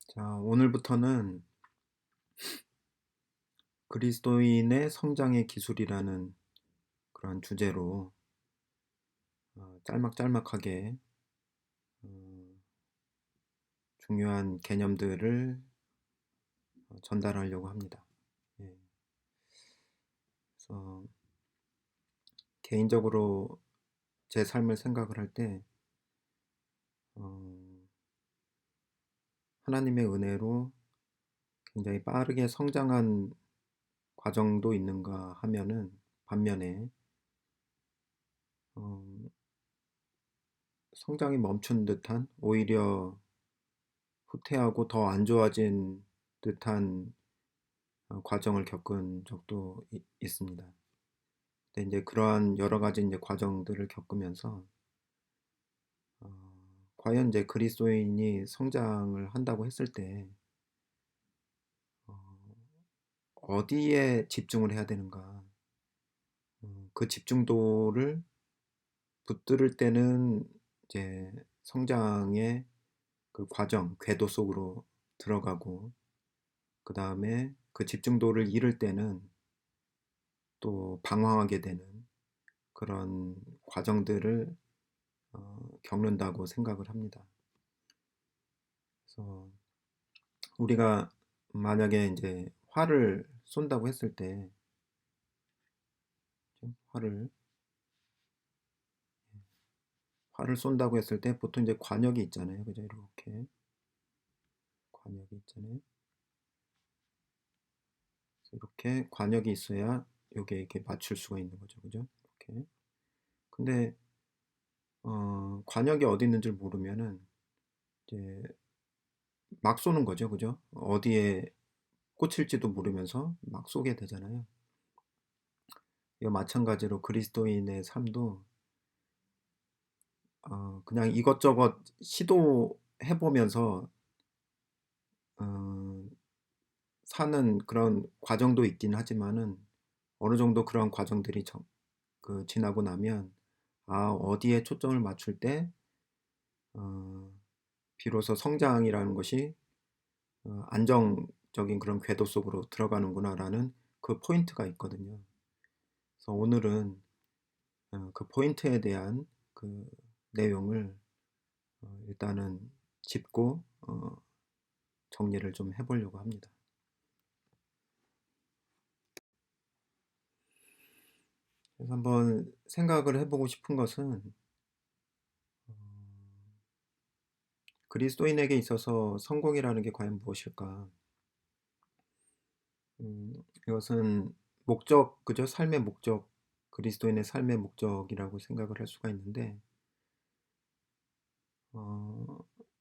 자, 오늘부터는 그리스도인의 성장의 기술이라는 그런 주제로 짤막짤막하게 어, 중요한 개념들을 전달하려고 합니다. 예, 그래서 개인적으로 제 삶을 생각을 할 때 하나님의 은혜로 굉장히 빠르게 성장한 과정도 있는가 하면은 반면에 어, 성장이 멈춘 듯한 오히려 후퇴하고 더 안 좋아진 듯한 과정을 겪은 적도 있습니다. 근데 이제 그러한 여러 가지 이제 과정들을 겪으면서 어, 과연 이제 그리스도인이 성장을 한다고 했을 때 어, 어디에 집중을 해야 되는가? 그 집중도를 붙들을 때는 이제 성장의 그 과정, 궤도 속으로 들어가고 그 다음에 그 집중도를 잃을 때는 또 방황하게 되는 그런 과정들을 겪는다고 생각을 합니다. 그래서 우리가 만약에 이제 활을 쏜다고 했을 때 활을 활을 쏜다고 했을 때 보통 이제 관역이 있잖아요. 그죠? 이렇게 관역이 있잖아요. 그래서 이렇게 관역이 있어야 요게 이렇게 맞출 수가 있는 거죠. 그죠? 이렇게. 근데 관역이 어디 있는지 모르면은 이제 막 쏘는 거죠. 그죠? 어디에 꽂힐지도 모르면서 막 쏘게 되잖아요. 이거 마찬가지로 그리스도인의 삶도 그냥 이것저것 시도해 보면서 어, 사는 그런 과정도 있긴 하지만은 어느 정도 그런 과정들이 지나고 나면 어디에 초점을 맞출 때 어, 비로소 성장이라는 것이 안정적인 그런 궤도 속으로 들어가는구나라는 그 포인트가 있거든요. 그래서 오늘은 그 포인트에 대한 그 내용을 일단은 짚고 정리를 좀 해보려고 합니다. 그래서 한번 생각을 해보고 싶은 것은 어, 그리스도인에게 있어서 성공이라는 게 과연 무엇일까? 이것은 목적, 그죠? 삶의 목적, 그리스도인의 삶의 목적이라고 생각을 할 수가 있는데 어,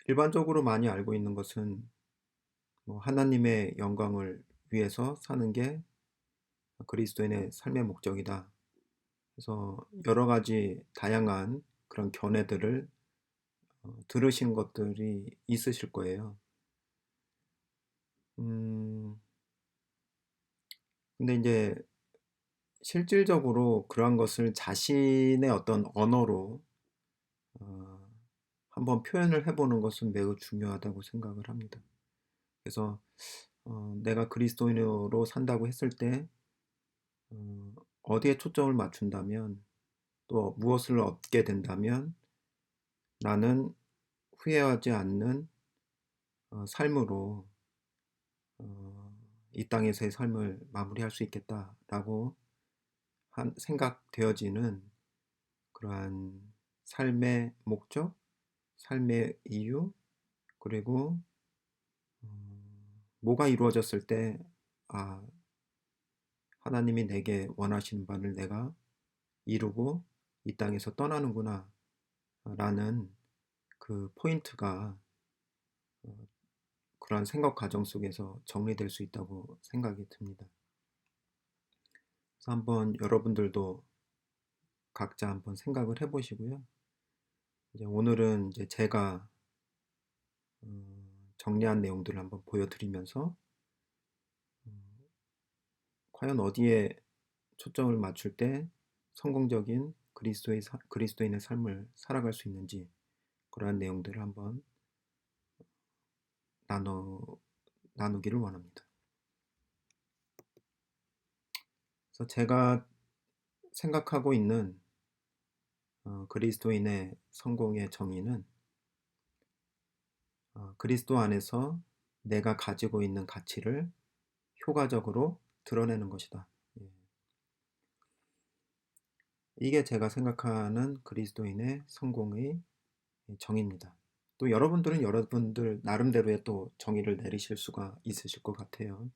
일반적으로 많이 알고 있는 것은 뭐 하나님의 영광을 위해서 사는 게 그리스도인의 삶의 목적이다. 그래서 여러 가지 다양한 그런 견해들을 들으신 것들이 있으실 거예요. 음, 근데 이제 실질적으로 그러한 것을 자신의 어떤 언어로 어, 한번 표현을 해보는 것은 매우 중요하다고 생각을 합니다. 그래서 내가 그리스도인으로 산다고 했을 때 어, 어디에 초점을 맞춘다면 또 무엇을 얻게 된다면 나는 후회하지 않는 삶으로 어, 이 땅에서의 삶을 마무리할 수 있겠다라고 생각되어지는 그러한 삶의 목적, 삶의 이유, 그리고 뭐가 이루어졌을 때, 아, 하나님이 내게 원하시는 바를 내가 이루고 이 땅에서 떠나는구나, 라는 그 포인트가 그러한 생각 과정 속에서 정리될 수 있다고 생각이 듭니다. 그래서 한번 여러분들도 각자 한번 생각을 해보시고요. 이제 오늘은 이제 제가 정리한 내용들을 한번 보여드리면서 과연 어디에 초점을 맞출 때 성공적인 그리스도인의 삶을 살아갈 수 있는지 그러한 내용들을 한번 나누 나누기를 원합니다. 그래서 제가 생각하고 있는 그리스도인의 성공의 정의는 그리스도 안에서 내가 가지고 있는 가치를 효과적으로 드러내는 것이다. 예. 이게 제가 생각하는 그리스도인의 성공의 정의입니다. 또 여러분들은 여러분들 나름대로의 또 정의를 내리실 수가 있으실 것 같아요.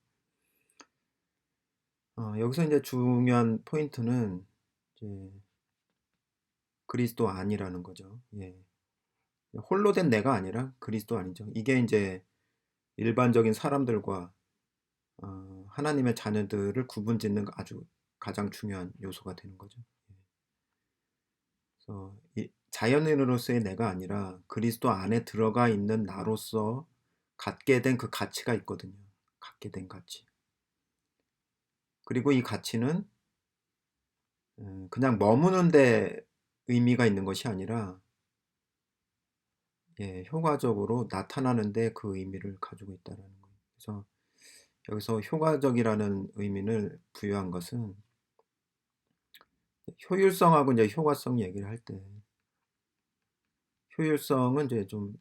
여기서 이제 중요한 포인트는 이제 그리스도 안이라는 거죠. 예. 홀로 된 내가 아니라 그리스도 안이죠. 이게 이제 일반적인 사람들과 하나님의 자녀들을 구분짓는 아주 가장 중요한 요소가 되는 거죠. 예. 그래서 이 자연인으로서의 내가 아니라 그리스도 안에 들어가 있는 나로서 갖게 된 그 가치가 있거든요. 갖게 된 가치. 그리고 이 가치는 그냥 머무는 데 의미가 있는 것이 아니라 예, 효과적으로 나타나는 데 그 의미를 가지고 있다라는 거예요. 그래서 여기서 효과적이라는 의미를 부여한 것은 효율성하고 이제 효과성 얘기를 할 때 효율성은 이제 좀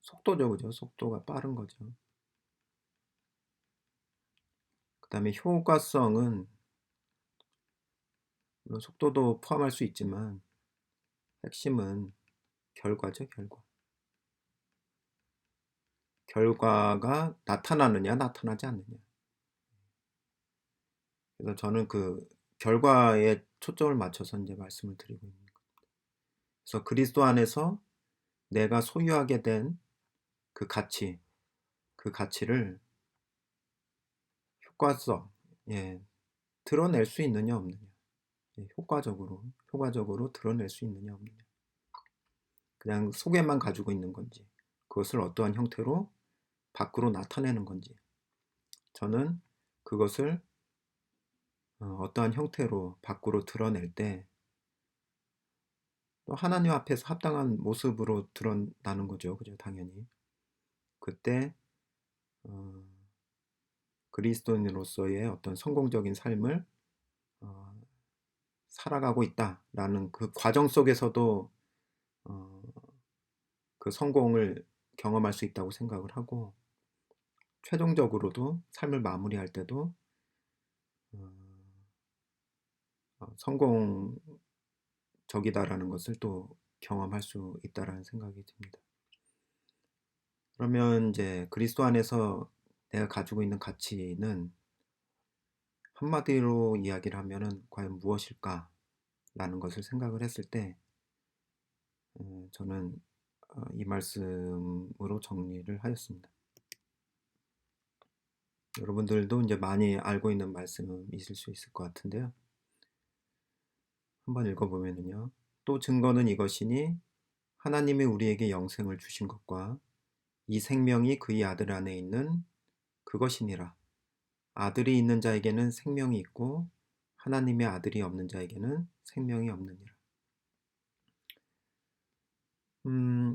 속도죠, 그죠? 속도가 빠른 거죠. 그다음에 효과성은 물론 속도도 포함할 수 있지만 핵심은 결과죠, 결과. 결과가 나타나느냐, 나타나지 않느냐. 그래서 저는 그 결과에 초점을 맞춰서 이제 말씀을 드리고 있는 거예요. 그래서 그리스도 안에서 내가 소유하게 된 그 가치, 그 가치를 효과성, 예, 드러낼 수 있느냐 없느냐. 예, 효과적으로 드러낼 수 있느냐 없느냐. 그냥 속에만 가지고 있는 건지, 그것을 어떠한 형태로 밖으로 나타내는 건지. 저는 그것을 어떠한 형태로 밖으로 드러낼 때 또 하나님 앞에서 합당한 모습으로 드러나는 거죠. 그죠? 당연히. 그때 어, 그리스도인으로서의 어떤 성공적인 삶을 어, 살아가고 있다라는 그 과정 속에서도 어, 그 성공을 경험할 수 있다고 생각을 하고 최종적으로도 삶을 마무리할 때도 어, 성공적이다라는 것을 또 경험할 수 있다라는 생각이 듭니다. 그러면 이제 그리스도 안에서 내가 가지고 있는 가치는 한마디로 이야기를 하면은 과연 무엇일까라는 것을 생각을 했을 때 저는 이 말씀으로 정리를 하였습니다. 여러분들도 이제 많이 알고 있는 말씀이실 수 있을 것 같은데요. 한번 읽어보면요. 또 증거는 이것이니 하나님이 우리에게 영생을 주신 것과 이 생명이 그의 아들 안에 있는 그것이니라. 아들이 있는 자에게는 생명이 있고 하나님의 아들이 없는 자에게는 생명이 없느니라.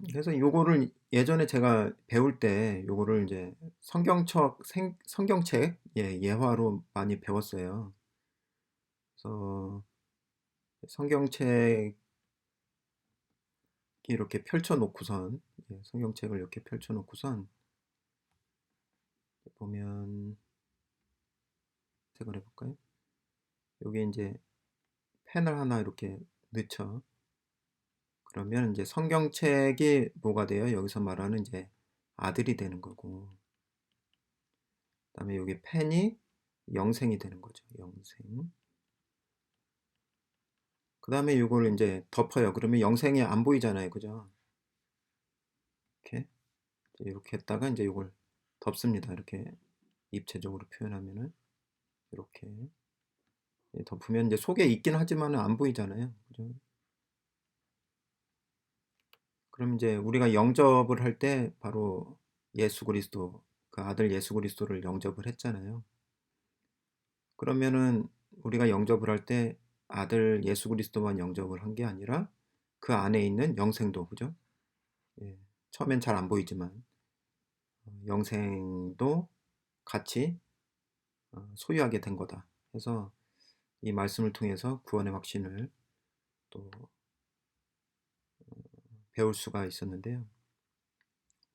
그래서 요거를 예전에 제가 배울 때 요거를 이제 성경책 예화로 많이 배웠어요. 그래서 성경책 이렇게 펼쳐놓고선 성경책을 이렇게 펼쳐놓고선 보면 색을 해볼까요? 여기 이제 펜을 하나 이렇게 넣죠. 그러면 이제 성경책이 뭐가 돼요? 여기서 말하는 이제 아들이 되는 거고, 그다음에 여기 펜이 영생이 되는 거죠. 영생. 그다음에 이걸 이제 덮어요. 그러면 영생이 안 보이잖아요, 그죠? 이렇게 했다가 이제 이걸 덮습니다. 이렇게 입체적으로 표현하면은 이렇게 덮으면 이제 속에 있긴 하지만 안 보이잖아요, 그죠? 그럼 이제 우리가 영접을 할 때 바로 예수 그리스도, 그 아들 예수 그리스도를 영접을 했잖아요. 그러면은 우리가 영접을 할 때 아들 예수 그리스도만 영접을 한 게 아니라 그 안에 있는 영생도, 그죠? 예, 처음엔 잘 안 보이지만 영생도 같이 소유하게 된 거다 해서 이 말씀을 통해서 구원의 확신을 또 배울 수가 있었는데요.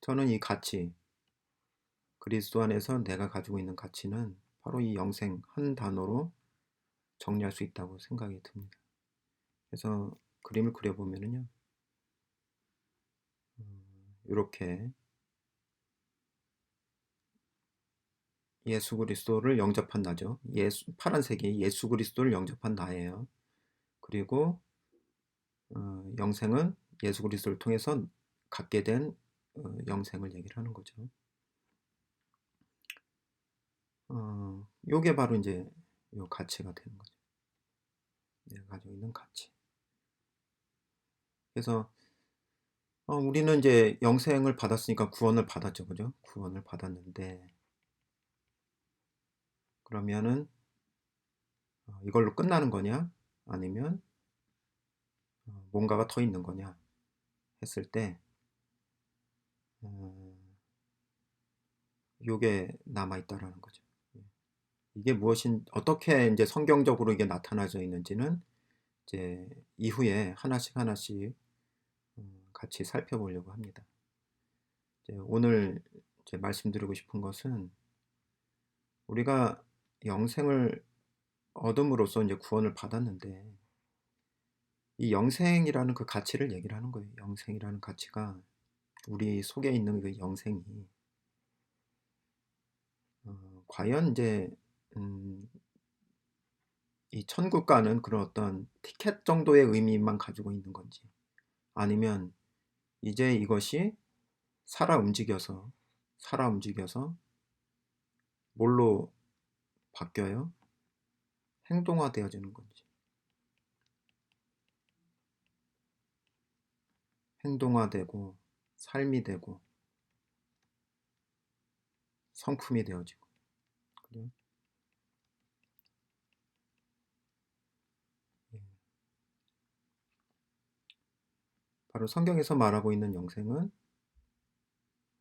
저는 이 가치, 그리스도 안에서 내가 가지고 있는 가치는 바로 이 영생 한 단어로 정리할 수 있다고 생각이 듭니다. 그래서 그림을 그려보면은요, 이렇게 예수 그리스도를 영접한 나죠. 파란색이 예수 그리스도를 영접한 나예요. 그리고 영생은 예수 그리스도를 통해서 갖게 된 영생을 얘기를 하는 거죠. 요게 바로 이제 요 가치가 되는 거죠. 내가 가지고 있는 가치. 그래서 우리는 이제 영생을 받았으니까 구원을 받았죠. 그죠? 구원을 받았는데 그러면은 이걸로 끝나는 거냐? 아니면 뭔가가 더 있는 거냐? 했을 때 요게 남아 있다라는 거죠. 예. 이게 어떻게 이제 성경적으로 이게 나타나져 있는지는 이제 이후에 하나씩 하나씩 같이 살펴보려고 합니다. 이제 오늘 이제 말씀드리고 싶은 것은 우리가 영생을 얻음으로써 이제 구원을 받았는데 이 영생이라는 그 가치를 얘기를 하는 거예요. 영생이라는 가치가 우리 속에 있는 그 영생이 과연 이제 음, 이 천국 가는 그런 어떤 티켓 정도의 의미만 가지고 있는 건지 아니면 이제 이것이 살아 움직여서 뭘로 바뀌어요? 행동화되어지는 건지. 행동화되고 삶이 되고 성품이 되어지고. 그래요? 예. 바로 성경에서 말하고 있는 영생은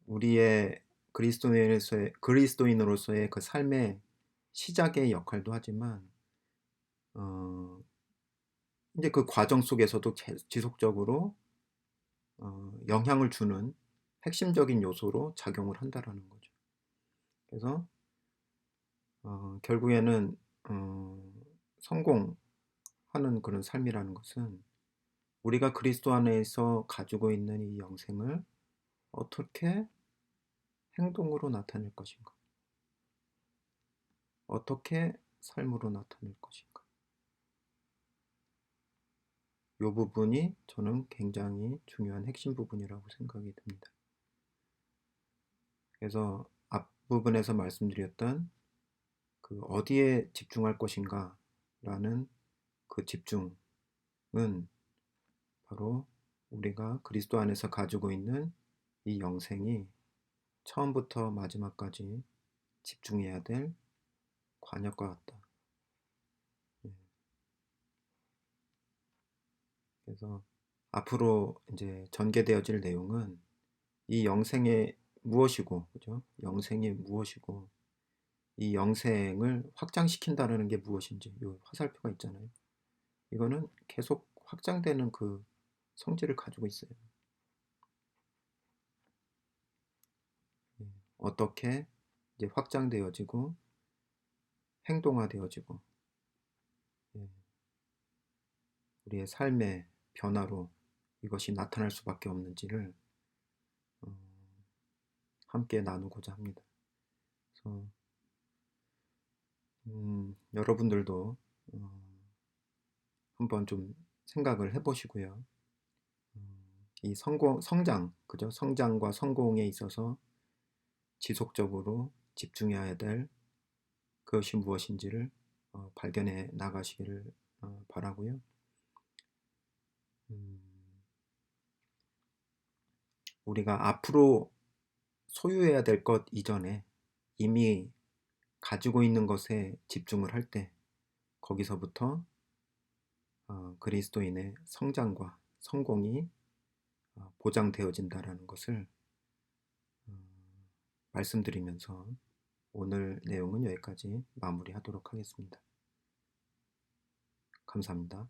우리의 그리스도인으로서의 그 삶의 시작의 역할도 하지만 어, 이제 그 과정 속에서도 지속적으로 영향을 주는 핵심적인 요소로 작용을 한다라는 거죠. 그래서 결국에는 어, 성공하는 그런 삶이라는 것은 우리가 그리스도 안에서 가지고 있는 이 영생을 어떻게 행동으로 나타낼 것인가, 어떻게 삶으로 나타낼 것인가. 이 부분이 저는 굉장히 중요한 핵심 부분이라고 생각이 듭니다. 그래서 앞부분에서 말씀드렸던 그 어디에 집중할 것인가 라는 그 집중은 바로 우리가 그리스도 안에서 가지고 있는 이 영생이 처음부터 마지막까지 집중해야 될 관역과 같다. 예. 그래서 앞으로 이제 전개되어질 내용은 이 영생의 무엇이고, 그죠? 영생이 무엇이고, 이 영생을 확장시킨다는 게 무엇인지, 이 화살표가 있잖아요. 이거는 계속 확장되는 그 성질을 가지고 있어요. 예. 어떻게 이제 확장되어지고 행동화되어지고 예. 우리의 삶의 변화로 이것이 나타날 수밖에 없는지를 어, 함께 나누고자 합니다. 그래서 여러분들도 한번 좀 생각을 해보시고요. 이 성장, 그죠? 성장과 성공에 있어서 지속적으로 집중해야 될 그것이 무엇인지를 발견해 나가시기를 바라고요. 음, 우리가 앞으로 소유해야 될 것 이전에 이미 가지고 있는 것에 집중을 할 때 거기서부터 그리스도인의 성장과 성공이 보장되어진다라는 것을 말씀드리면서 오늘 내용은 여기까지 마무리하도록 하겠습니다. 감사합니다.